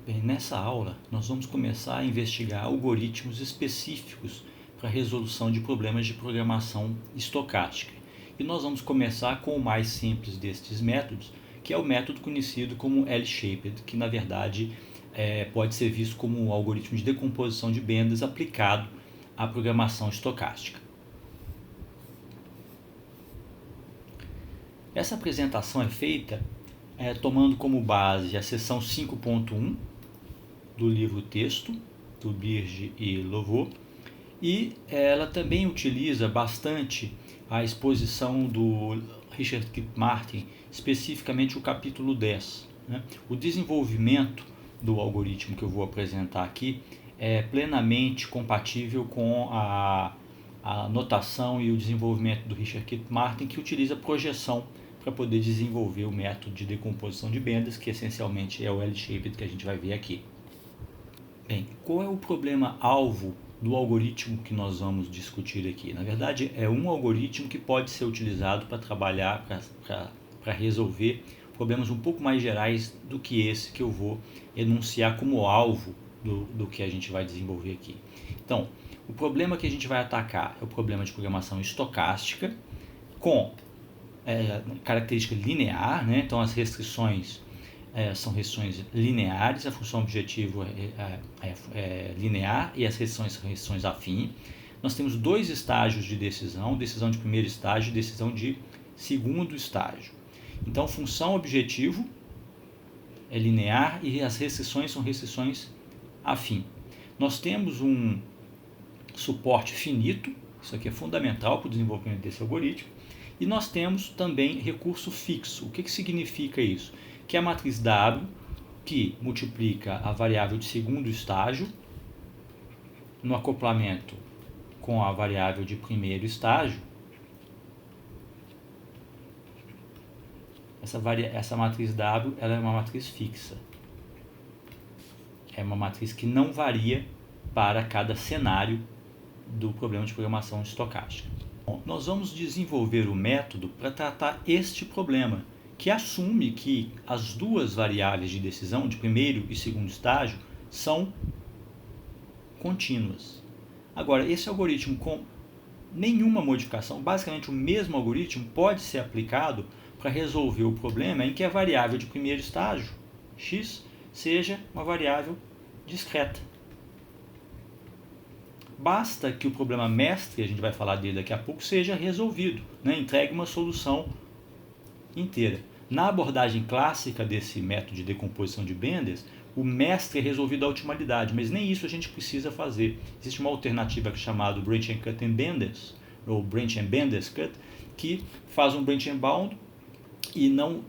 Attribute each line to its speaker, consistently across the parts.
Speaker 1: Bem, nessa aula nós vamos começar a investigar algoritmos específicos para a resolução de problemas de programação estocástica. E nós vamos começar com o mais simples destes métodos, que é o método conhecido como L-shaped, que na verdade pode ser visto como um algoritmo de decomposição de bandas aplicado à programação estocástica. Essa apresentação é feita tomando como base a seção 5.1 do livro texto, do Birge e Louveau, e ela também utiliza bastante a exposição do Richard Kip Martin, especificamente o capítulo 10. O desenvolvimento do algoritmo que eu vou apresentar aqui é plenamente compatível com a notação e o desenvolvimento do Richard Kip Martin, que utiliza projeção para poder desenvolver o método de decomposição de bandas, que essencialmente é o L-shaped que a gente vai ver aqui. Bem, qual é o problema-alvo do algoritmo que nós vamos discutir aqui? Na verdade, é um algoritmo que pode ser utilizado para trabalhar, para resolver problemas um pouco mais gerais do que esse que eu vou enunciar como alvo do que a gente vai desenvolver aqui. Então, o problema que a gente vai atacar é o problema de programação estocástica com característica linear, né? Então as restrições são restrições lineares, a função objetivo é linear e as restrições são restrições afins. Nós temos dois estágios de decisão de primeiro estágio e decisão de segundo estágio. Então, função objetivo é linear e as restrições são restrições afins. Nós temos um suporte finito, isso aqui é fundamental para o desenvolvimento desse algoritmo, e nós temos também recurso fixo. O que significa isso? Que é a matriz W, que multiplica a variável de segundo estágio no acoplamento com a variável de primeiro estágio. Essa matriz W ela é uma matriz fixa. É uma matriz que não varia para cada cenário do problema de programação estocástica. Bom, nós vamos desenvolver o método para tratar este problema, que assume que as duas variáveis de decisão, de primeiro e segundo estágio, são contínuas. Agora, esse algoritmo com nenhuma modificação, basicamente o mesmo algoritmo, pode ser aplicado para resolver o problema em que a variável de primeiro estágio, x, seja uma variável discreta. Basta que o problema mestre, a gente vai falar dele daqui a pouco, seja resolvido, né? Entregue uma solução inteira. Na abordagem clássica desse método de decomposição de bandas, o mestre é resolvido à ultimalidade, mas nem isso a gente precisa fazer. Existe uma alternativa chamada Branch and Cut and Bandas, ou Branch and Bandas Cut, que faz um branch and bound e não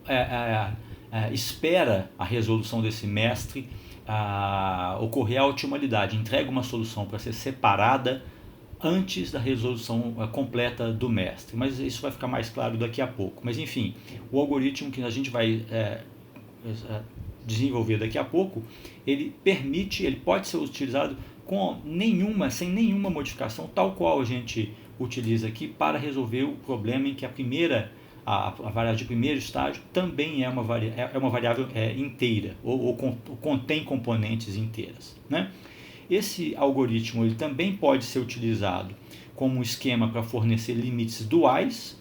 Speaker 1: espera a resolução desse mestre ocorrer a ultimalidade, entrega uma solução para ser separada antes da resolução completa do mestre, mas isso vai ficar mais claro daqui a pouco. Mas enfim, o algoritmo que a gente vai desenvolver daqui a pouco, ele pode ser utilizado sem nenhuma modificação, tal qual a gente utiliza aqui para resolver o problema em que a variável de primeiro estágio também é uma variável inteira, ou contém componentes inteiras, né? Esse algoritmo ele também pode ser utilizado como um esquema para fornecer limites duais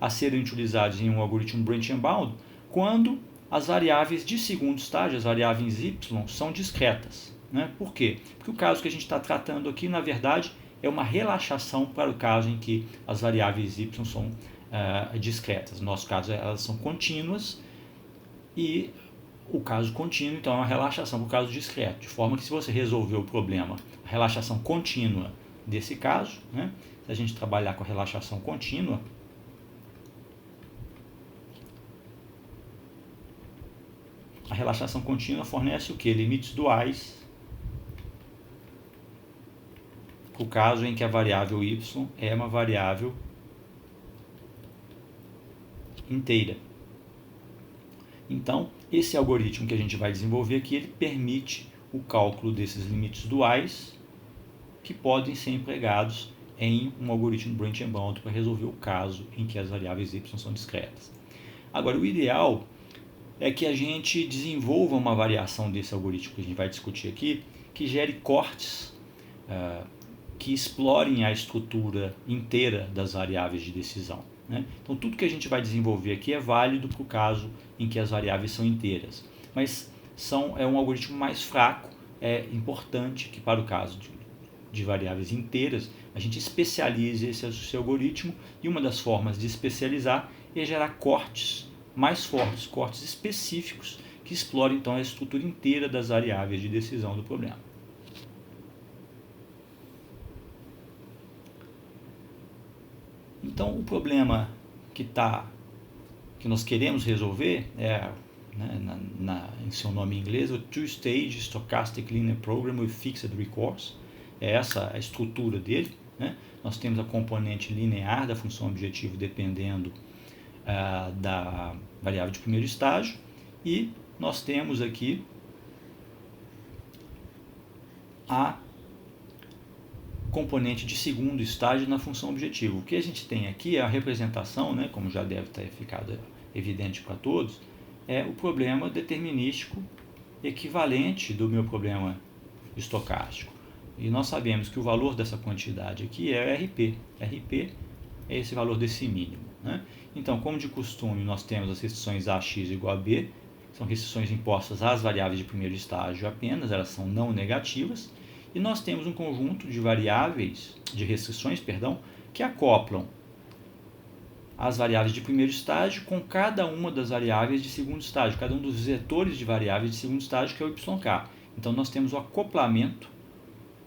Speaker 1: a serem utilizados em um algoritmo branch and bound quando as variáveis de segundo estágio, as variáveis y, são discretas, né? Por quê? Porque o caso que a gente está tratando aqui, na verdade, é uma relaxação para o caso em que as variáveis y são discretas. No nosso caso, elas são contínuas e o caso contínuo, então, é uma relaxação para o caso discreto. De forma que se você resolver o problema, a relaxação contínua desse caso, né? Se a gente trabalhar com a relaxação contínua, a relaxação contínua fornece o quê? Limites duais para o caso em que a variável y é uma variável inteira. Então, esse algoritmo que a gente vai desenvolver aqui, ele permite o cálculo desses limites duais que podem ser empregados em um algoritmo branch and bound para resolver o caso em que as variáveis y são discretas. Agora, o ideal é que a gente desenvolva uma variação desse algoritmo que a gente vai discutir aqui, que gere cortes que explorem a estrutura inteira das variáveis de decisão, né? Então, tudo que a gente vai desenvolver aqui é válido para o caso em que as variáveis são inteiras, mas é um algoritmo mais fraco. É importante que, para o caso de variáveis inteiras, a gente especialize esse algoritmo, e uma das formas de especializar é gerar cortes mais fortes, cortes específicos, que explorem então a estrutura inteira das variáveis de decisão do problema. Então, o problema que nós queremos resolver é, né, em seu nome em inglês, o Two-Stage Stochastic Linear Program with Fixed Recourse. É essa a estrutura dele, né? Nós temos a componente linear da função objetivo dependendo da variável de primeiro estágio, e nós temos aqui a componente de segundo estágio na função objetivo. O que a gente tem aqui é a representação, né, como já deve ter ficado evidente para todos, é o problema determinístico equivalente do meu problema estocástico. E nós sabemos que o valor dessa quantidade aqui é RP. RP é esse valor desse mínimo, né? Então, como de costume, nós temos as restrições AX igual a B, são restrições impostas às variáveis de primeiro estágio apenas, elas são não negativas, e nós temos um conjunto de restrições, que acoplam as variáveis de primeiro estágio com cada uma das variáveis de segundo estágio, cada um dos vetores de variáveis de segundo estágio, que é o YK. Então, nós temos o acoplamento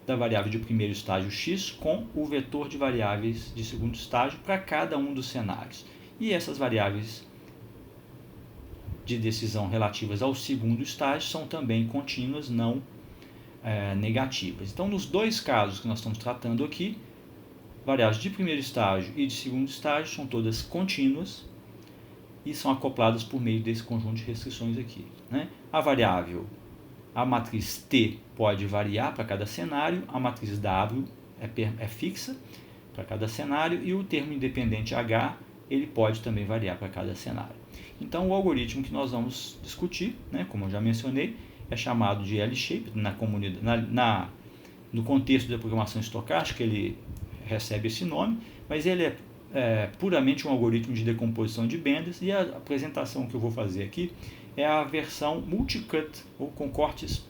Speaker 1: da variável de primeiro estágio x com o vetor de variáveis de segundo estágio para cada um dos cenários. E essas variáveis de decisão relativas ao segundo estágio são também contínuas, não negativas. Então, nos dois casos que nós estamos tratando aqui, variáveis de primeiro estágio e de segundo estágio são todas contínuas e são acopladas por meio desse conjunto de restrições aqui, né? A matriz T pode variar para cada cenário, a matriz W é fixa para cada cenário, e o termo independente H ele pode também variar para cada cenário. Então, o algoritmo que nós vamos discutir, né, como eu já mencionei, é chamado de L-shaped. No contexto da programação estocástica ele recebe esse nome, mas ele é puramente um algoritmo de decomposição de bandas, e a apresentação que eu vou fazer aqui é a versão multicut, ou com cortes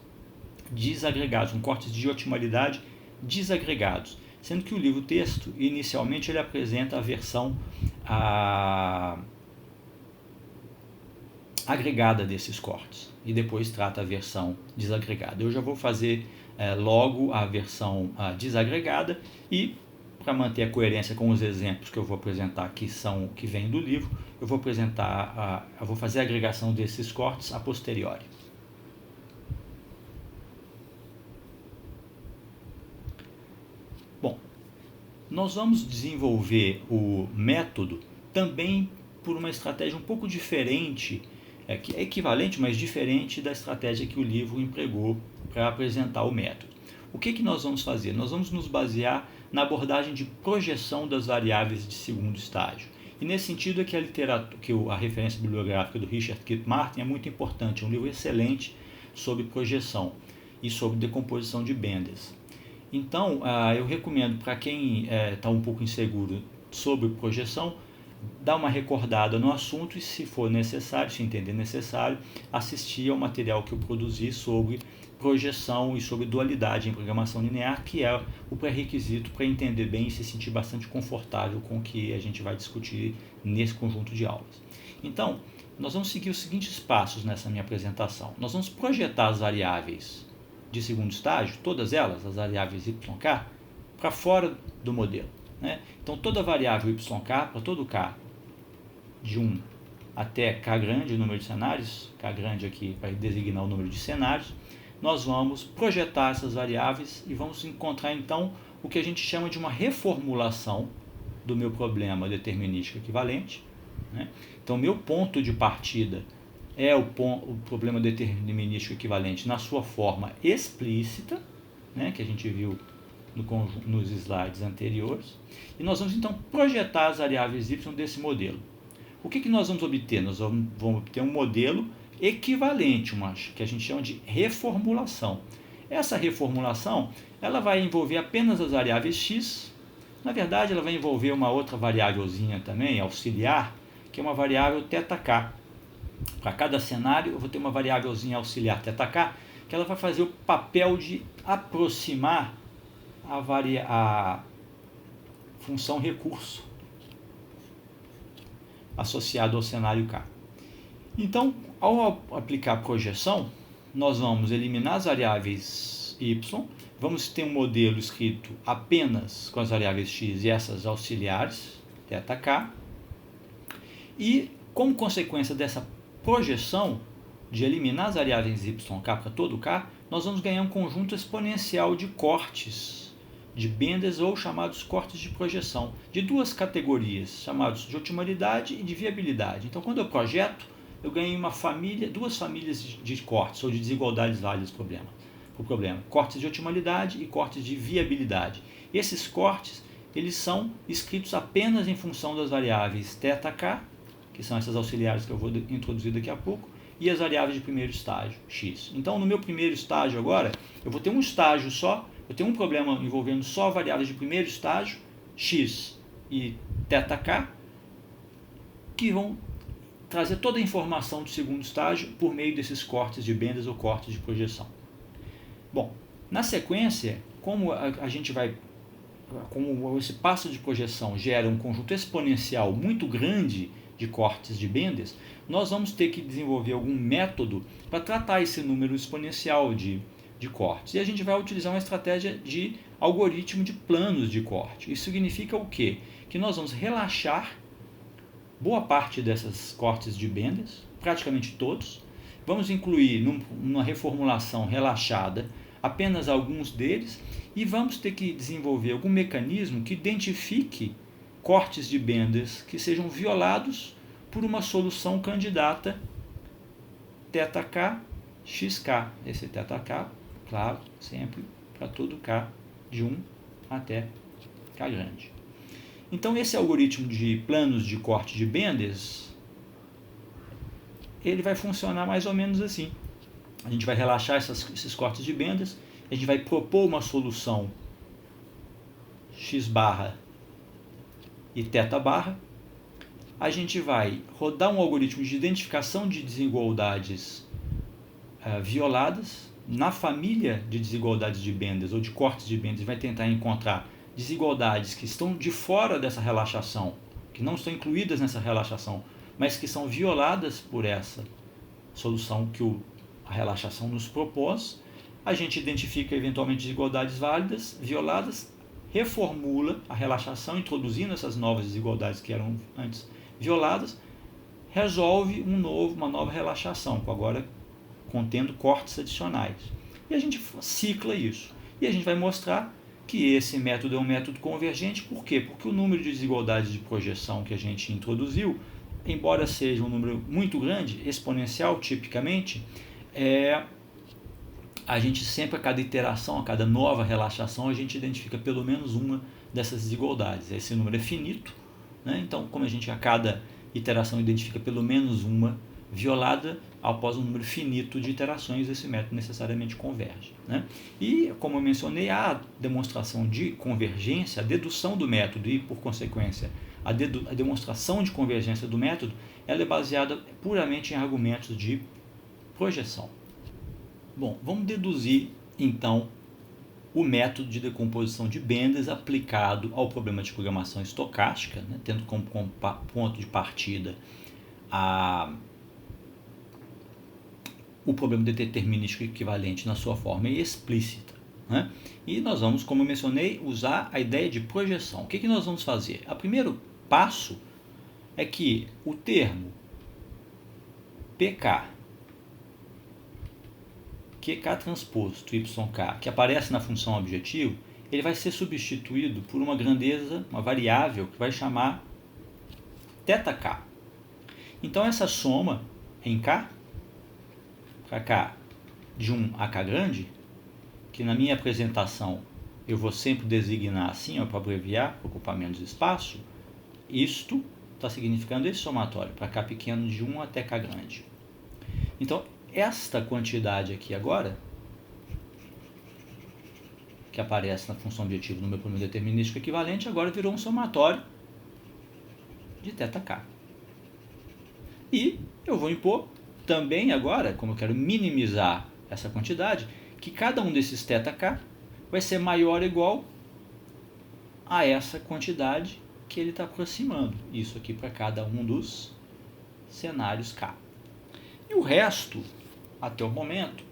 Speaker 1: desagregados, com cortes de otimalidade desagregados, sendo que o livro-texto, inicialmente, ele apresenta a versão agregada desses cortes, e depois trata a versão desagregada. Eu já vou fazer logo a versão desagregada, e para manter a coerência com os exemplos que eu vou apresentar, que vêm do livro, eu vou fazer a agregação desses cortes a posteriori. Bom, nós vamos desenvolver o método também por uma estratégia um pouco diferente, que é equivalente, mas diferente da estratégia que o livro empregou para apresentar o método. O que nós vamos fazer? Nós vamos nos basear na abordagem de projeção das variáveis de segundo estágio. E nesse sentido é que a referência bibliográfica do Richard Kip Martin é muito importante. É um livro excelente sobre projeção e sobre decomposição de bandas. Então, eu recomendo para quem está um pouco inseguro sobre projeção, dar uma recordada no assunto e, se for necessário, se entender necessário, assistir ao material que eu produzi sobre projeção e sobre dualidade em programação linear, que é o pré-requisito para entender bem e se sentir bastante confortável com o que a gente vai discutir nesse conjunto de aulas. Então, nós vamos seguir os seguintes passos nessa minha apresentação. Nós vamos projetar as variáveis de segundo estágio, todas elas, as variáveis YK, para fora do modelo, né? Então, toda variável YK, para todo K, de 1 até K grande, o número de cenários, K grande aqui vai designar o número de cenários, nós vamos projetar essas variáveis e vamos encontrar então o que a gente chama de uma reformulação do meu problema determinístico equivalente, né? Então, meu ponto de partida é o problema determinístico equivalente na sua forma explícita, né, que a gente viu nos slides anteriores, e nós vamos então projetar as variáveis y desse modelo. O que nós vamos obter? Nós vamos obter um modelo equivalente, que a gente chama de reformulação. Essa reformulação ela vai envolver apenas as variáveis x. Na verdade, ela vai envolver uma outra variávelzinha também, auxiliar, que é uma variável θk. Para cada cenário, eu vou ter uma variávelzinha auxiliar θk, que ela vai fazer o papel de aproximar a função recurso associado ao cenário K. Então, ao aplicar a projeção, nós vamos eliminar as variáveis y, vamos ter um modelo escrito apenas com as variáveis x e essas auxiliares, θk, e como consequência dessa projeção de eliminar as variáveis yk para todo k, nós vamos ganhar um conjunto exponencial de cortes de Benders ou chamados cortes de projeção, de duas categorias, chamados de otimalidade e de viabilidade. Então, quando eu projeto, eu ganhei duas famílias de cortes ou de desigualdades válidas para o problema. Cortes de otimalidade e cortes de viabilidade. Esses cortes, eles são escritos apenas em função das variáveis θk, que são essas auxiliares que eu vou introduzir daqui a pouco, e as variáveis de primeiro estágio, x. Então, no meu primeiro estágio agora, eu vou ter um estágio só, eu tenho um problema envolvendo só variáveis de primeiro estágio, x e θk, que vão trazer toda a informação do segundo estágio por meio desses cortes de Benders ou cortes de projeção. Bom, na sequência, como esse passo de projeção gera um conjunto exponencial muito grande de cortes de Benders, nós vamos ter que desenvolver algum método para tratar esse número exponencial de cortes. E a gente vai utilizar uma estratégia de algoritmo de planos de corte. Isso significa o quê? Que nós vamos relaxar boa parte desses cortes de Benders, praticamente todos. Vamos incluir numa reformulação relaxada apenas alguns deles e vamos ter que desenvolver algum mecanismo que identifique cortes de Benders que sejam violados por uma solução candidata θk, xk. Esse θk, claro, sempre para todo k de 1 até k grande. Então, esse algoritmo de planos de corte de Benders, ele vai funcionar mais ou menos assim. A gente vai relaxar esses cortes de Benders, a gente vai propor uma solução x barra e θ barra, a gente vai rodar um algoritmo de identificação de desigualdades violadas. Na família de desigualdades de Benders ou de cortes de Benders, vai tentar encontrar desigualdades que estão de fora dessa relaxação, que não estão incluídas nessa relaxação, mas que são violadas por essa solução que a relaxação nos propôs. A gente identifica eventualmente desigualdades válidas, violadas, reformula a relaxação, introduzindo essas novas desigualdades que eram antes violadas, resolve uma nova relaxação, agora contendo cortes adicionais. E a gente cicla isso. E a gente vai mostrar que esse método é um método convergente. Por quê? Porque o número de desigualdades de projeção que a gente introduziu, embora seja um número muito grande, exponencial tipicamente, a gente sempre, a cada iteração, a cada nova relaxação, a gente identifica pelo menos uma dessas desigualdades. Esse número é finito, né? Então, como a gente a cada iteração identifica pelo menos uma violada, após um número finito de iterações, esse método necessariamente converge, né? E, como eu mencionei, a demonstração de convergência, a dedução do método e, por consequência, a demonstração de convergência do método, ela é baseada puramente em argumentos de projeção. Bom, vamos deduzir, então, o método de decomposição de Benders aplicado ao problema de programação estocástica, né, tendo como ponto de partida o problema determinístico equivalente na sua forma explícita, né? E nós vamos, como eu mencionei, usar a ideia de projeção. O que nós vamos fazer? O primeiro passo é que o termo PK, QK transposto YK, que aparece na função objetivo, ele vai ser substituído por uma grandeza, uma variável que vai chamar θk. Então, essa soma em K, para K de 1 a K grande, que na minha apresentação eu vou sempre designar assim, para abreviar, para ocupar menos espaço, isto está significando esse somatório, para K pequeno de 1 até K grande. Então, esta quantidade aqui agora, que aparece na função objetivo no meu problema determinístico equivalente, agora virou um somatório de θk. E eu vou impor também agora, como eu quero minimizar essa quantidade, que cada um desses θk vai ser maior ou igual a essa quantidade que ele está aproximando. Isso aqui para cada um dos cenários K. E o resto, até o momento,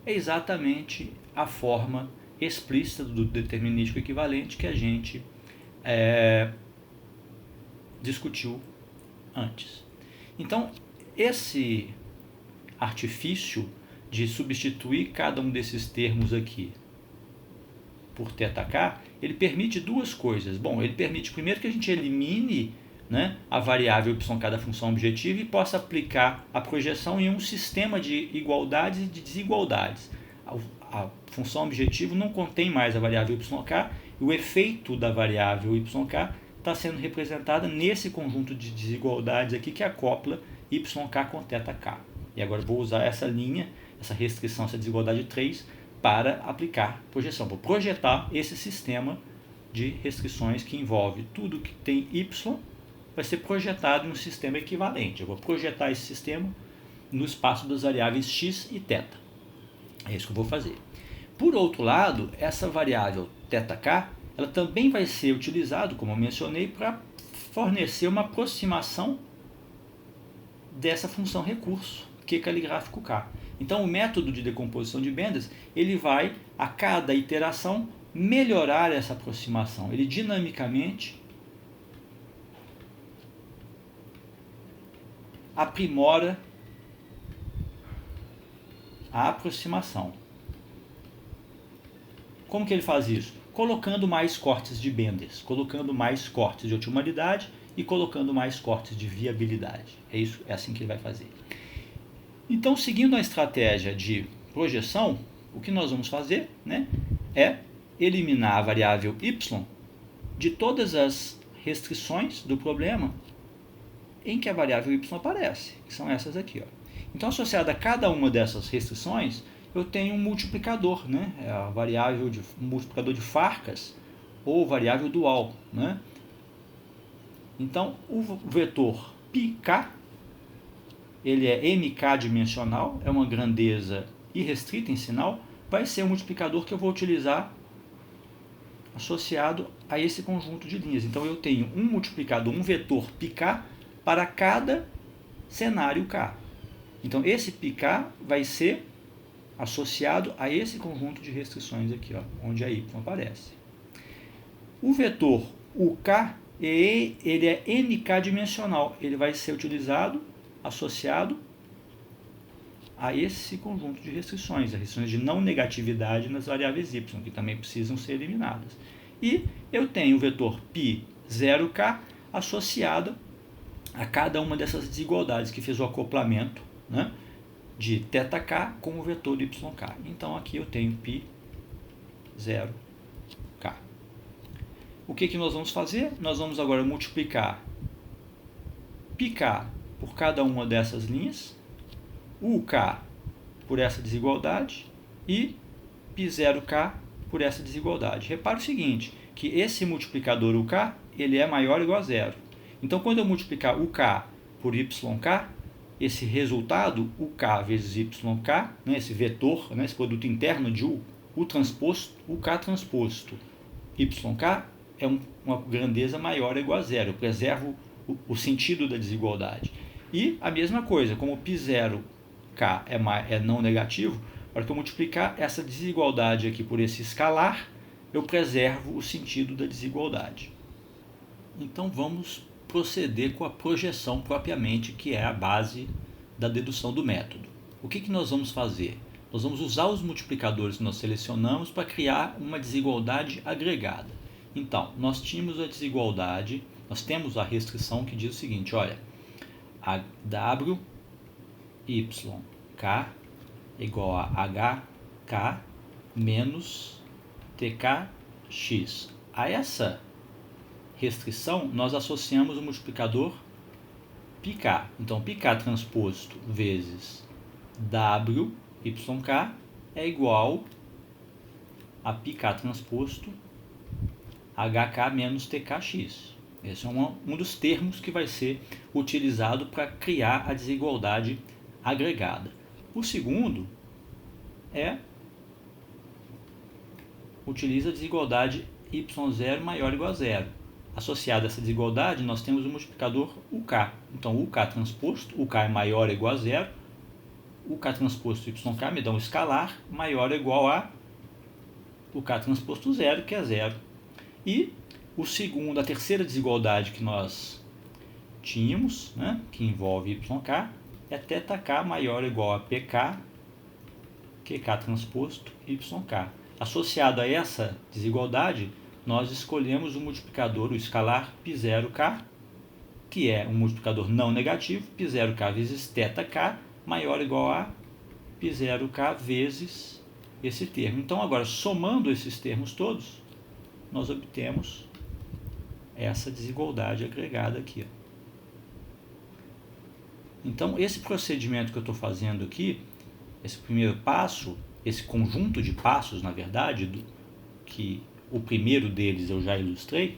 Speaker 1: é exatamente a forma explícita do determinístico equivalente que a gente discutiu antes. Então, esse artifício de substituir cada um desses termos aqui por θk, ele permite duas coisas. Bom, ele permite primeiro que a gente elimine, né, a variável yk da função objetiva e possa aplicar a projeção em um sistema de igualdades e de desigualdades. A função objetivo não contém mais a variável yk e o efeito da variável yk está sendo representada nesse conjunto de desigualdades aqui que acopla yk com θk. E agora eu vou usar essa linha, essa restrição, essa desigualdade 3, para aplicar projeção. Vou projetar esse sistema de restrições que envolve tudo que tem y, vai ser projetado em um sistema equivalente. Eu vou projetar esse sistema no espaço das variáveis x e θ. É isso que eu vou fazer. Por outro lado, essa variável θk, ela também vai ser utilizada, como eu mencionei, para fornecer uma aproximação dessa função recurso, Q caligráfico K. Então, o método de decomposição de Benders, ele vai, a cada iteração, melhorar essa aproximação. Ele dinamicamente aprimora a aproximação. Como que ele faz isso? Colocando mais cortes de Benders, colocando mais cortes de otimalidade e colocando mais cortes de viabilidade. É assim que ele vai fazer. Então, seguindo a estratégia de projeção, o que nós vamos fazer, né, é eliminar a variável y de todas as restrições do problema em que a variável y aparece, que são essas aqui. Ó. Então, associada a cada uma dessas restrições, eu tenho um multiplicador, né, a variável um multiplicador de Farkas ou variável dual. Né? Então, o vetor πk, ele é mk dimensional, é uma grandeza irrestrita em sinal, vai ser um multiplicador que eu vou utilizar associado a esse conjunto de linhas. Então, eu tenho um multiplicador, um vetor πk para cada cenário K. Então, esse πk vai ser associado a esse conjunto de restrições aqui, ó, onde a y aparece. O vetor uk, ele é mk dimensional, ele vai ser utilizado associado a esse conjunto de restrições, as restrições de não negatividade nas variáveis y, que também precisam ser eliminadas. E eu tenho o vetor π0k associado a cada uma dessas desigualdades que fez o acoplamento, né, de θk com o vetor yk. Então aqui eu tenho π0k. O que nós vamos fazer? Nós vamos agora multiplicar πk por cada uma dessas linhas, uk por essa desigualdade e π0k por essa desigualdade. Repare o seguinte, que esse multiplicador uk, ele é maior ou igual a zero. Então, quando eu multiplicar uk por yk, esse resultado, uk vezes yk, né, esse vetor, né, esse produto interno de u transposto, uk transposto, yk é uma grandeza maior ou igual a zero. Eu preservo o sentido da desigualdade. E a mesma coisa, como π0k é não negativo, na hora que eu multiplicar essa desigualdade aqui por esse escalar, eu preservo o sentido da desigualdade. Então vamos proceder com a projeção propriamente, que é a base da dedução do método. O que nós vamos fazer? Nós vamos usar os multiplicadores que nós selecionamos para criar uma desigualdade agregada. Então, nós tínhamos a desigualdade, nós temos a restrição que diz o seguinte, olha, a wyk igual a hk menos tkx. A essa restrição, nós associamos o multiplicador πk. Então, πk transposto vezes WYK é igual a πk transposto HK menos TKX. Esse é um dos termos que vai ser utilizado para criar a desigualdade agregada. O segundo utiliza a desigualdade y0 maior ou igual a zero. Associado a essa desigualdade, nós temos o multiplicador UK. Então, o UK transposto, UK é maior ou igual a zero, o UK transposto YK me dá um escalar maior ou igual a o K transposto zero, que é zero. E a terceira desigualdade que nós tínhamos, né, que envolve YK, é θK maior ou igual a PK, QK transposto YK. Associado a essa desigualdade, nós escolhemos o multiplicador, o escalar π0k, que é um multiplicador não negativo, π0k vezes θk maior ou igual a π0k vezes esse termo. Então, agora, somando esses termos todos, nós obtemos essa desigualdade agregada aqui. Então, esse procedimento que eu estou fazendo aqui, esse primeiro passo, esse conjunto de passos, na verdade, que o primeiro deles eu já ilustrei,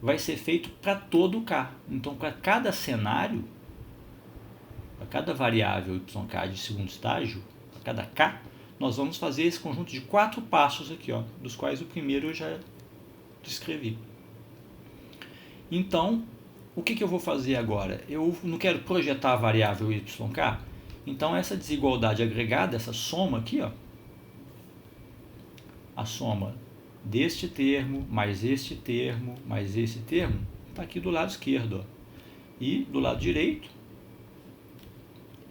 Speaker 1: vai ser feito para todo o K. Então, para cada cenário, para cada variável YK de segundo estágio, para cada K, nós vamos fazer esse conjunto de 4 passos aqui, ó, dos quais o primeiro eu já descrevi. Então, o que eu vou fazer agora? Eu não quero projetar a variável YK, então essa desigualdade agregada, essa soma aqui, ó, a soma deste termo, mais este termo, mais esse termo, está aqui do lado esquerdo. Ó. E do lado direito,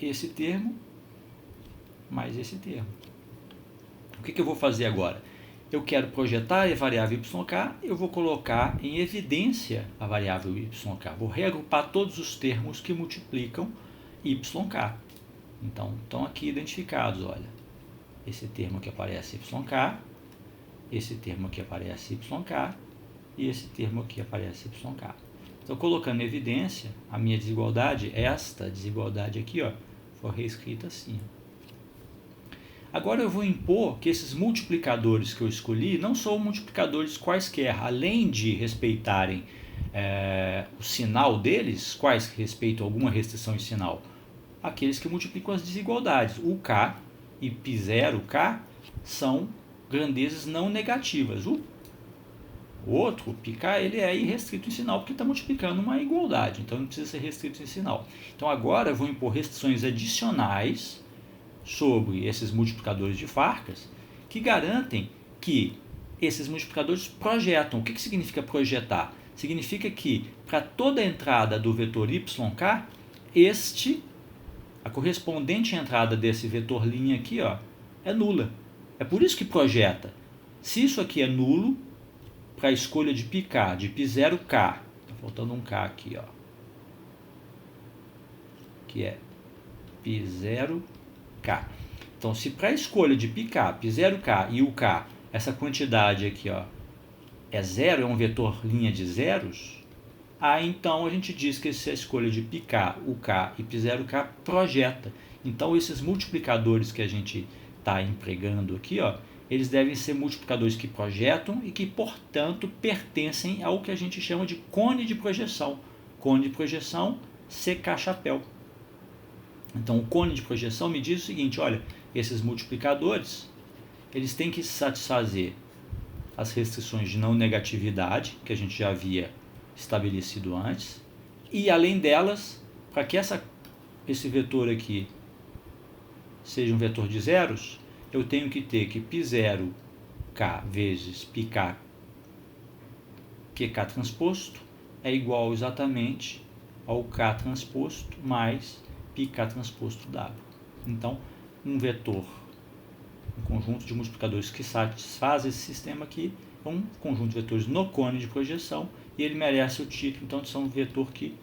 Speaker 1: esse termo, mais esse termo. O que eu vou fazer agora? Eu quero projetar a variável YK, eu vou colocar em evidência a variável YK. Vou reagrupar todos os termos que multiplicam YK. Então, estão aqui identificados, olha. Esse termo aqui aparece YK, esse termo aqui aparece YK e esse termo aqui aparece YK. Então, colocando em evidência a minha desigualdade, esta desigualdade aqui, ó, foi reescrita assim. Agora eu vou impor que esses multiplicadores que eu escolhi não são multiplicadores quaisquer, além de respeitarem o sinal deles, quais que respeitam alguma restrição em sinal, aqueles que multiplicam as desigualdades. O K e π0K são grandezas não negativas. O outro, o πk, ele é irrestrito em sinal porque está multiplicando uma igualdade, então não precisa ser restrito em sinal. Então agora eu vou impor restrições adicionais sobre esses multiplicadores de Farkas que garantem que esses multiplicadores projetam. O que significa projetar? Significa que para toda entrada do vetor YK, a correspondente entrada desse vetor linha aqui, ó, é nula. É por isso que projeta. Se isso aqui é nulo, para a escolha de πk, de π0k, está faltando um k aqui, ó, que é π0k. Então, se para a escolha de πk, π0k e o k, essa quantidade aqui, ó, é zero, é um vetor linha de zeros, aí então a gente diz que essa escolha de πk, uk e π0k projeta. Então, esses multiplicadores que a gente está empregando aqui, ó, eles devem ser multiplicadores que projetam e que, portanto, pertencem ao que a gente chama de cone de projeção. Cone de projeção, CK chapéu. Então, o cone de projeção me diz o seguinte, olha, esses multiplicadores, eles têm que satisfazer as restrições de não negatividade, que a gente já havia estabelecido antes, e, além delas, para que esse vetor aqui seja um vetor de zeros, eu tenho que ter que π0k vezes πk QK transposto é igual exatamente ao K transposto mais πk transposto W. Então, um vetor, um conjunto de multiplicadores que satisfaz esse sistema aqui, é um conjunto de vetores no cone de projeção, e ele merece o título, então, de ser um vetor que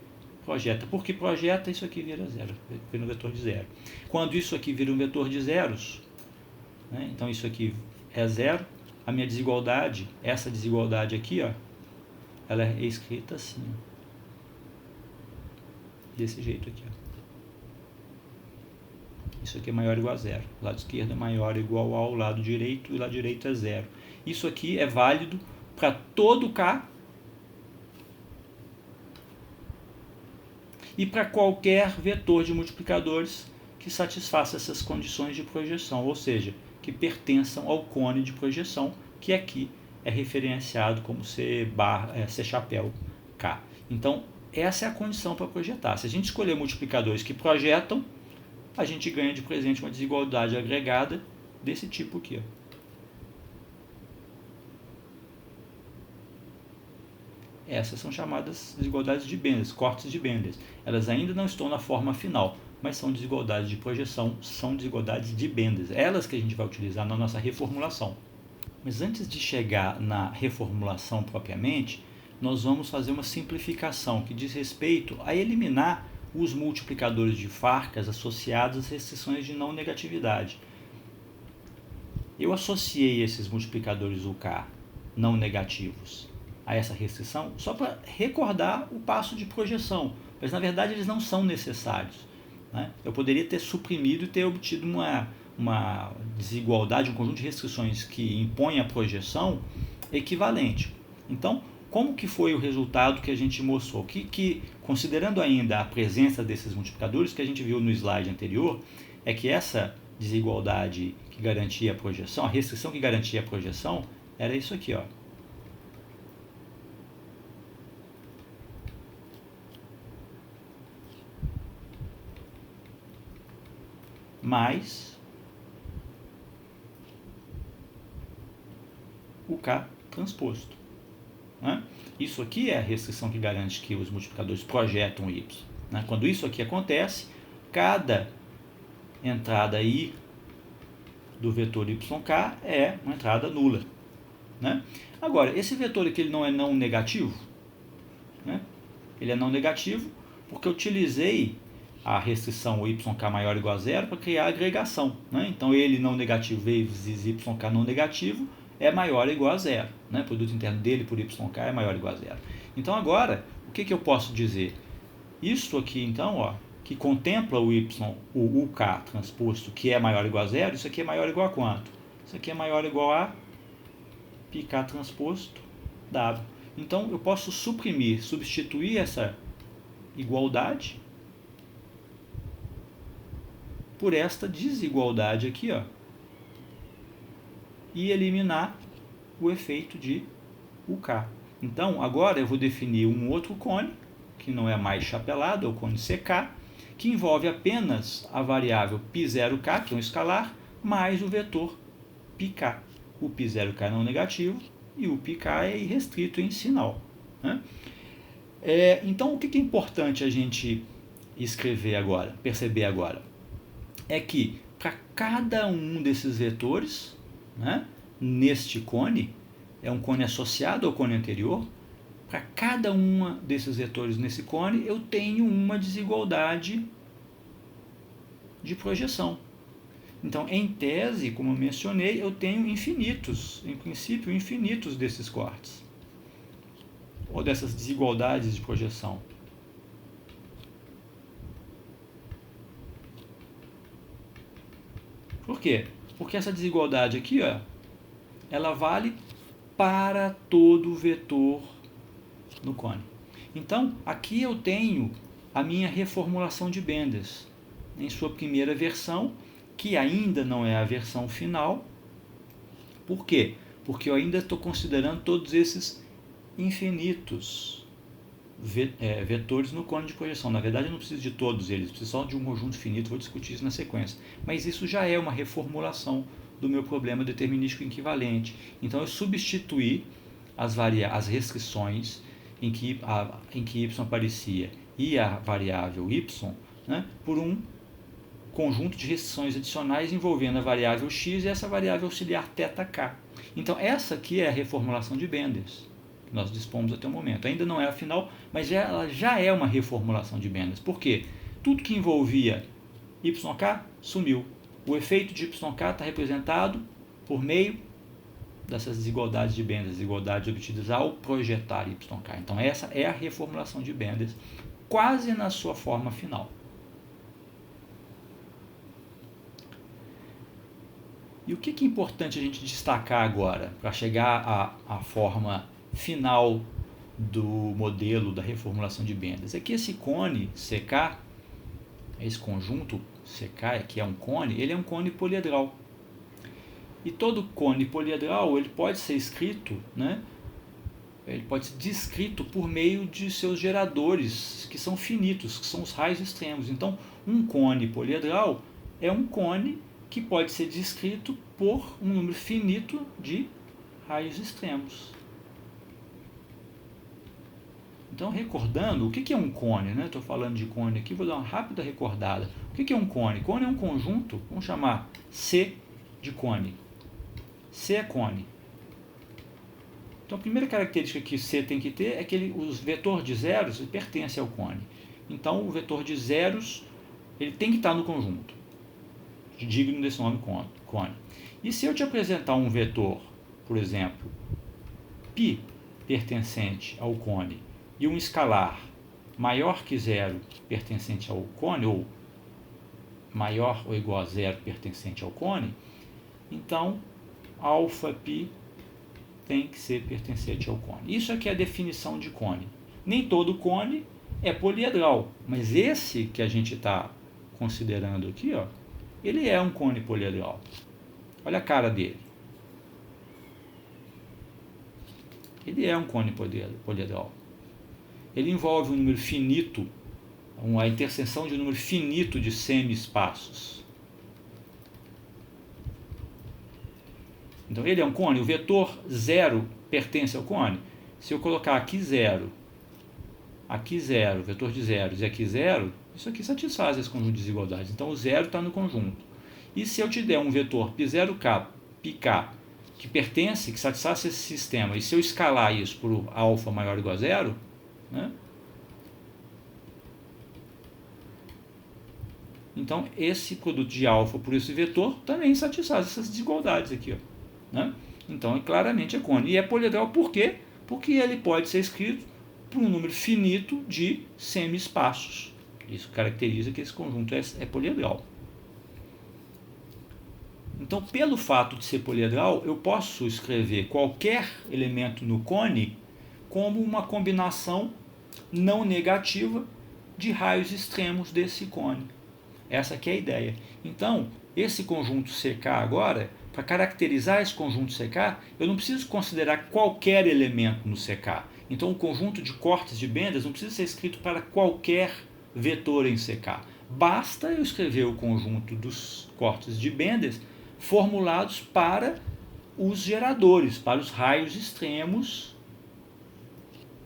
Speaker 1: projeta. Porque projeta, isso aqui vira zero, vira um vetor de zero. Quando isso aqui vira um vetor de zeros, né, então isso aqui é zero, a minha desigualdade, essa desigualdade aqui, ó, ela é escrita assim, ó, desse jeito aqui, ó. Isso aqui é maior ou igual a zero. O lado esquerdo é maior ou igual ao lado direito, e o lado direito é zero. Isso aqui é válido para todo K e para qualquer vetor de multiplicadores que satisfaça essas condições de projeção, ou seja, que pertençam ao cone de projeção, que aqui é referenciado como C chapéu K. Então, essa é a condição para projetar. Se a gente escolher multiplicadores que projetam, a gente ganha de presente uma desigualdade agregada desse tipo aqui. Essas são chamadas desigualdades de Benders, cortes de Benders. Elas ainda não estão na forma final, mas são desigualdades de projeção, são desigualdades de Benders. Elas que a gente vai utilizar na nossa reformulação. Mas antes de chegar na reformulação propriamente, nós vamos fazer uma simplificação que diz respeito a eliminar os multiplicadores de Farkas associados às restrições de não negatividade. Eu associei esses multiplicadores UK não negativos a essa restrição só para recordar o passo de projeção, mas na verdade eles não são necessários, né? Eu poderia ter suprimido e ter obtido uma desigualdade, um conjunto de restrições que impõe a projeção equivalente. Então, como que foi o resultado que a gente mostrou? Que considerando ainda a presença desses multiplicadores que a gente viu no slide anterior, é que essa desigualdade que garantia a projeção, a restrição que garantia a projeção, era isso aqui, ó. Mais o K transposto, né? Isso aqui é a restrição que garante que os multiplicadores projetam y, né? Quando isso aqui acontece, cada entrada i do vetor yk é uma entrada nula, né? Agora, esse vetor aqui ele não é não negativo, né? Ele é não negativo porque eu utilizei a restrição yk maior ou igual a zero para criar a agregação, né? Então, ele não negativo vezes yk não negativo é maior ou igual a zero, né? O produto interno dele por yk é maior ou igual a zero. Então, agora, o que eu posso dizer? Isso aqui, então, ó, que contempla o UK transposto, que é maior ou igual a zero, isso aqui é maior ou igual a quanto? Isso aqui é maior ou igual a πk transposto W. Então, eu posso substituir essa igualdade por esta desigualdade aqui, ó, e eliminar o efeito de UK. Então, agora eu vou definir um outro cone, que não é mais chapelado, é o cone CK, que envolve apenas a variável π0k, que é um escalar, mais o vetor πk. O π0k é não negativo e o πk é irrestrito em sinal, né? Então, o que é importante a gente escrever agora, perceber agora? É que para cada um desses vetores, né, neste cone, é um cone associado ao cone anterior, para cada um desses vetores nesse cone, eu tenho uma desigualdade de projeção. Então, em tese, como eu mencionei, eu tenho infinitos, em princípio, infinitos desses cortes, ou dessas desigualdades de projeção. Por quê? Porque essa desigualdade aqui, ó, ela vale para todo vetor no cone. Então, aqui eu tenho a minha reformulação de Benders em sua primeira versão, que ainda não é a versão final. Por quê? Porque eu ainda estou considerando todos esses infinitos vetores no cone de projeção. Na verdade, eu não preciso de todos eles, preciso só de um conjunto finito, vou discutir isso na sequência. Mas isso já é uma reformulação do meu problema determinístico equivalente. Então, eu substituí as restrições em que y aparecia e a variável y, né, por um conjunto de restrições adicionais envolvendo a variável x e essa variável auxiliar θk. Então, essa aqui é a reformulação de Benders que nós dispomos até o momento. Ainda não é a final, mas ela já é uma reformulação de Benders. Por quê? Tudo que envolvia yk sumiu. O efeito de yk está representado por meio dessas desigualdades de Benders, desigualdades obtidas ao projetar yk. Então, essa é a reformulação de Benders, quase na sua forma final. E o que é importante a gente destacar agora, para chegar à forma final do modelo da reformulação de Benders? É que esse cone CK, esse conjunto CK, que é um cone, ele é um cone poliedral. E todo cone poliedral ele pode ser escrito, né? Ele pode ser descrito por meio de seus geradores, que são finitos, que são os raios extremos. Então, um cone poliedral é um cone que pode ser descrito por um número finito de raios extremos. Então, recordando, o que é um cone? Estou falando de cone aqui, vou dar uma rápida recordada. O que é um cone? Cone é um conjunto, vamos chamar C de cone. C é cone. Então, a primeira característica que C tem que ter é que os vetor de zeros pertence ao cone. Então, o vetor de zeros ele tem que estar no conjunto, digno desse nome cone. E se eu te apresentar um vetor, por exemplo, π pertencente ao cone, e um escalar maior que zero pertencente ao cone, ou maior ou igual a zero pertencente ao cone, então alfa π tem que ser pertencente ao cone. Isso aqui é a definição de cone. Nem todo cone é poliedral, mas esse que a gente está considerando aqui, ó, ele é um cone poliedral. Olha a cara dele. Ele é um cone poliedral. Ele envolve um número finito, a interseção de um número finito de semi-espaços. Então, ele é um cone. O vetor 0 pertence ao cone. Se eu colocar aqui 0, vetor de zeros e aqui 0, isso aqui satisfaz esse conjunto de desigualdades. Então, o 0 está no conjunto. E se eu te der um vetor π0k, πk, que pertence, que satisfaz esse sistema, e se eu escalar isso por alfa maior ou igual a 0, né? Então, esse produto de alfa por esse vetor também satisfaz essas desigualdades aqui, ó. Né? Então, claramente é cone. E é poliedral por quê? Porque ele pode ser escrito por um número finito de semi-espaços. Isso caracteriza que esse conjunto é poliedral. Então, pelo fato de ser poliedral, eu posso escrever qualquer elemento no cone como uma combinação não negativa de raios extremos desse cone. Essa aqui é a ideia. Então, esse conjunto CK agora, para caracterizar esse conjunto CK, eu não preciso considerar qualquer elemento no CK. Então, o conjunto de cortes de Benders não precisa ser escrito para qualquer vetor em CK. Basta eu escrever o conjunto dos cortes de Benders formulados para os geradores, para os raios extremos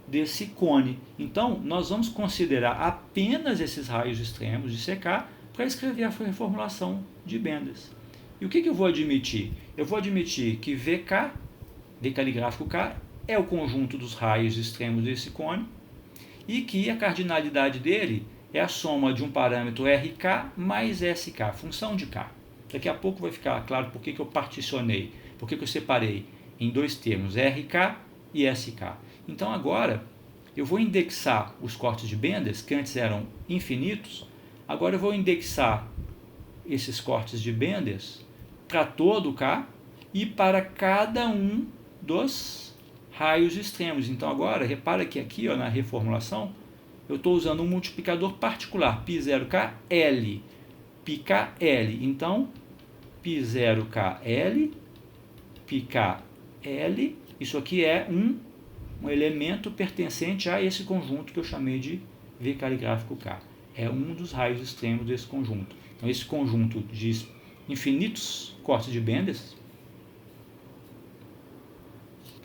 Speaker 1: desse cone. Então, nós vamos considerar apenas esses raios extremos de CK para escrever a reformulação de Benders. E o que eu vou admitir? Eu vou admitir que VK, V caligráfico K, é o conjunto dos raios extremos desse cone e que a cardinalidade dele é a soma de um parâmetro RK mais SK, função de K. Daqui a pouco vai ficar claro por que eu particionei, por que eu separei em dois termos, RK e SK. Então agora eu vou indexar os cortes de Benders, que antes eram infinitos, agora eu vou indexar esses cortes de Benders para todo o K e para cada um dos raios extremos. Então agora, repara que aqui ó, na reformulação, eu estou usando um multiplicador particular, π0kl, πkl. Então, π0kl, πkl, isso aqui é um elemento pertencente a esse conjunto que eu chamei de V caligráfico K. É um dos raios extremos desse conjunto. Então, esse conjunto de infinitos cortes de Benders,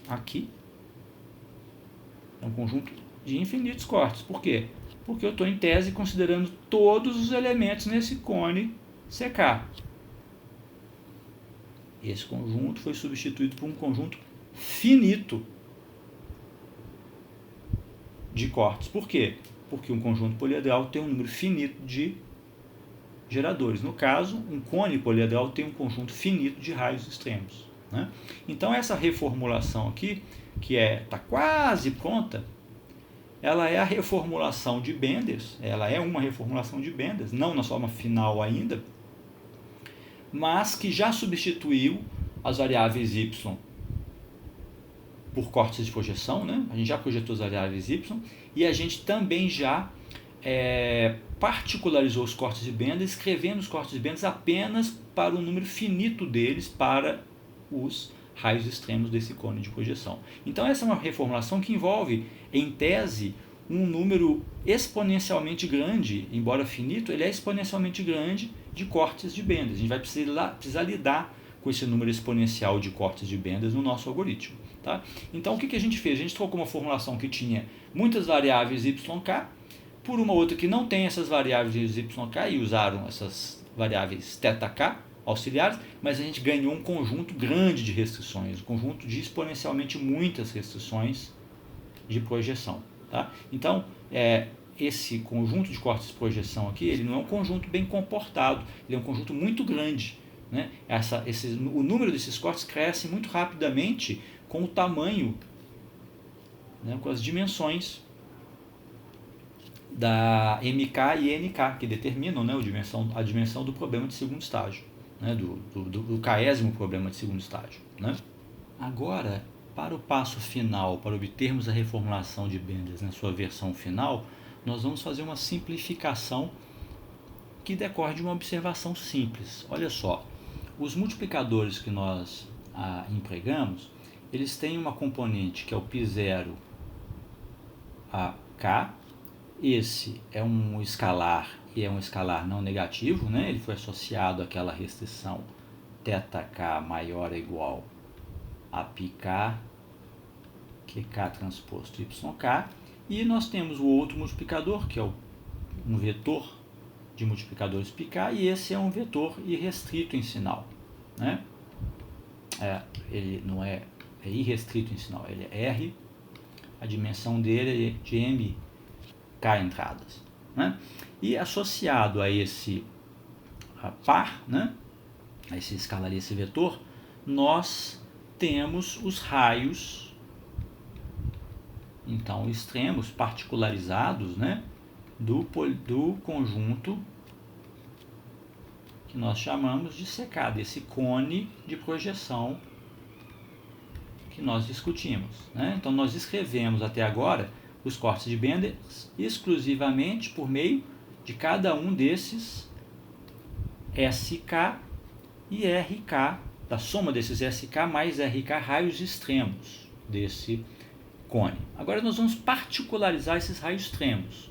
Speaker 1: aqui, é um conjunto de infinitos cortes. Por quê? Porque eu estou, em tese, considerando todos os elementos nesse cone CK. Esse conjunto foi substituído por um conjunto finito de cortes. Por quê? Porque um conjunto poliedral tem um número finito de geradores. No caso, um cone poliedral tem um conjunto finito de raios extremos. Né? Então, essa reformulação aqui, que está quase pronta, ela é a reformulação de Benders, ela é uma reformulação de Benders, não na forma final ainda, mas que já substituiu as variáveis y por cortes de projeção, né? A gente já projetou as variáveis y e a gente também já particularizou os cortes de benda, escrevendo os cortes de benda apenas para o número finito deles para os raios extremos desse cone de projeção. Então essa é uma reformulação que envolve, em tese, um número exponencialmente grande, embora finito, ele é exponencialmente grande de cortes de bendas. A gente vai precisar lidar com esse número exponencial de cortes de bendas no nosso algoritmo. Tá? Então o que a gente fez? A gente trocou uma formulação que tinha muitas variáveis yk por uma outra que não tem essas variáveis yk e usaram essas variáveis θk auxiliares, mas a gente ganhou um conjunto grande de restrições, um conjunto de exponencialmente muitas restrições de projeção. Tá? Então, esse conjunto de cortes de projeção aqui, ele não é um conjunto bem comportado, ele é um conjunto muito grande. Né? O número desses cortes cresce muito rapidamente com o tamanho, né, com as dimensões da MK e NK, que determinam, né, a dimensão do problema de segundo estágio, né, do késimo problema de segundo estágio. Né? Agora, para o passo final, para obtermos a reformulação de Benders na sua versão final, nós vamos fazer uma simplificação que decorre de uma observação simples. Olha só, os multiplicadores que nós empregamos, eles têm uma componente que é o π0 a k. Esse é um escalar e é um escalar não negativo, né? Ele foi associado àquela restrição θk maior ou igual a πk, qk transposto yk. E nós temos o outro multiplicador, que é um vetor de multiplicadores πk, e esse é um vetor irrestrito em sinal. Né? Ele não é irrestrito em sinal, ele é R, a dimensão dele é de m k entradas. Né? E associado a esse par, né, a esse escalar e esse vetor, nós temos os raios, então, extremos particularizados, né, do conjunto que nós chamamos de CK, desse cone de projeção que nós discutimos. Né? Então, nós escrevemos até agora os cortes de Bender exclusivamente por meio de cada um desses SK e RK, da soma desses SK mais RK raios extremos desse cone. Agora nós vamos particularizar esses raios extremos.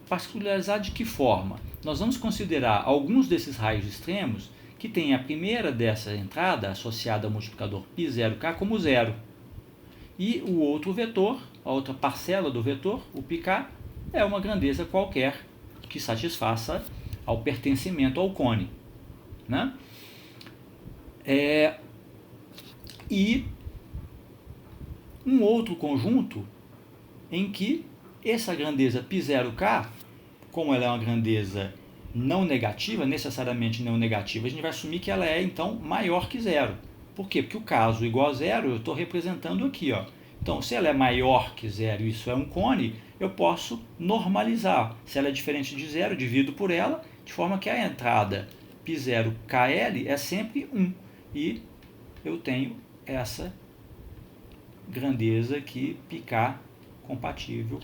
Speaker 1: Particularizar de que forma? Nós vamos considerar alguns desses raios extremos que tem a primeira dessa entrada associada ao multiplicador π0k como zero. E o outro vetor, a outra parcela do vetor, o πk, é uma grandeza qualquer que satisfaça ao pertencimento ao cone. Né? E um outro conjunto em que essa grandeza π0k, como ela é uma grandeza não negativa, necessariamente não negativa, a gente vai assumir que ela é, então, maior que zero. Por quê? Porque o caso igual a zero eu estou representando aqui. Ó. Então, se ela é maior que zero e isso é um cone, eu posso normalizar. Se ela é diferente de zero, eu divido por ela, de forma que a entrada π0kl é sempre 1. E eu tenho essa grandeza aqui, πk, compatível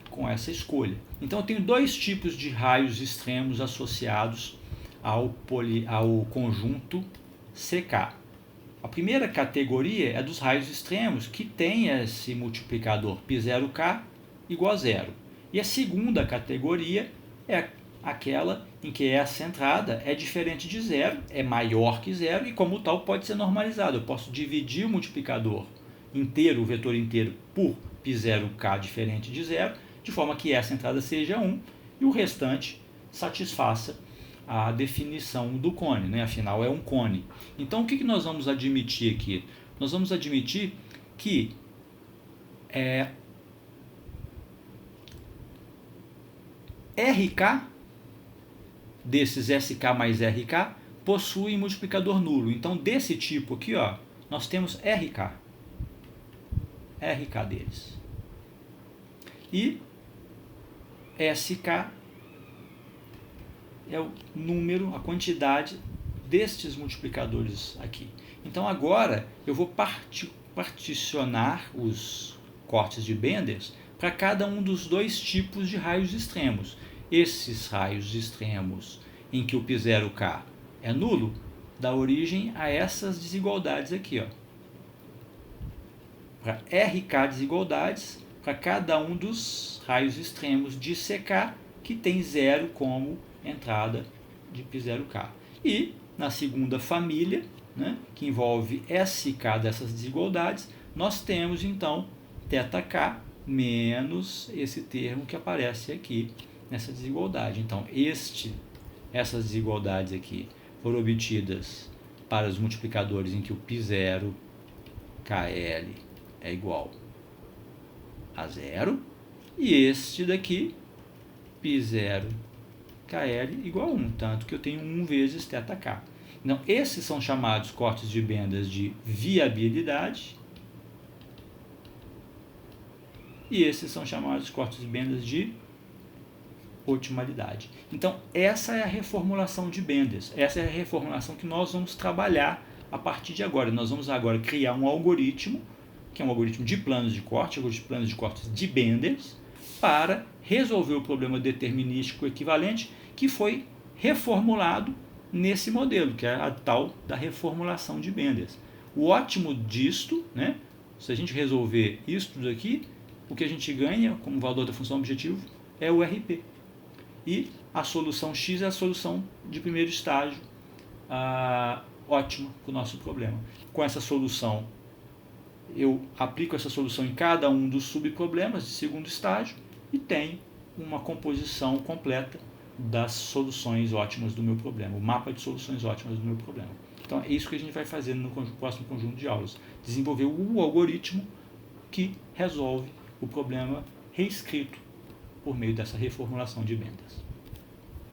Speaker 1: com essa escolha. Então eu tenho dois tipos de raios extremos associados ao conjunto CK. A primeira categoria é dos raios extremos que tem esse multiplicador π0k igual a zero. E a segunda categoria é aquela em que essa entrada é diferente de zero, é maior que zero e como tal pode ser normalizado. Eu posso dividir o multiplicador inteiro, o vetor inteiro, por π0k diferente de zero, de forma que essa entrada seja 1 e o restante satisfaça a definição do cone, né? Afinal é um cone. Então o que nós vamos admitir aqui? Nós vamos admitir que RK desses SK mais RK possui multiplicador nulo. Então desse tipo aqui, ó, nós temos RK deles. E SK é o número, a quantidade destes multiplicadores aqui. Então agora eu vou particionar os cortes de Benders para cada um dos dois tipos de raios extremos. Esses raios extremos em que o π0k é nulo, dá origem a essas desigualdades aqui, ó. Para RK desigualdades, para cada um dos raios extremos de CK que tem zero como entrada de π0k. E na segunda família, né, que envolve SK dessas desigualdades, nós temos então θk menos esse termo que aparece aqui nessa desigualdade. Então, essas desigualdades aqui foram obtidas para os multiplicadores em que o π0 KL é igual a zero, e este daqui, π0 KL igual a 1, tanto que eu tenho 1 vezes θk. Então, esses são chamados cortes de Benders de viabilidade, e esses são chamados cortes de Benders de otimalidade. Então, essa é a reformulação de Benders, essa é a reformulação que nós vamos trabalhar a partir de agora. Nós vamos agora criar um algoritmo, que é um algoritmo de planos de corte, algoritmo de planos de cortes de Benders, para resolver o problema determinístico equivalente que foi reformulado nesse modelo, que é a tal da reformulação de Benders. O ótimo disto, né, se a gente resolver isso tudo aqui, o que a gente ganha como valor da função objetivo é o RP. E a solução X é a solução de primeiro estágio ótima para o nosso problema. Com essa solução, eu aplico essa solução em cada um dos subproblemas de segundo estágio e tenho uma composição completa das soluções ótimas do meu problema, o mapa de soluções ótimas do meu problema. Então é isso que a gente vai fazer no próximo conjunto de aulas, desenvolver o algoritmo que resolve o problema reescrito por meio dessa reformulação de Benders.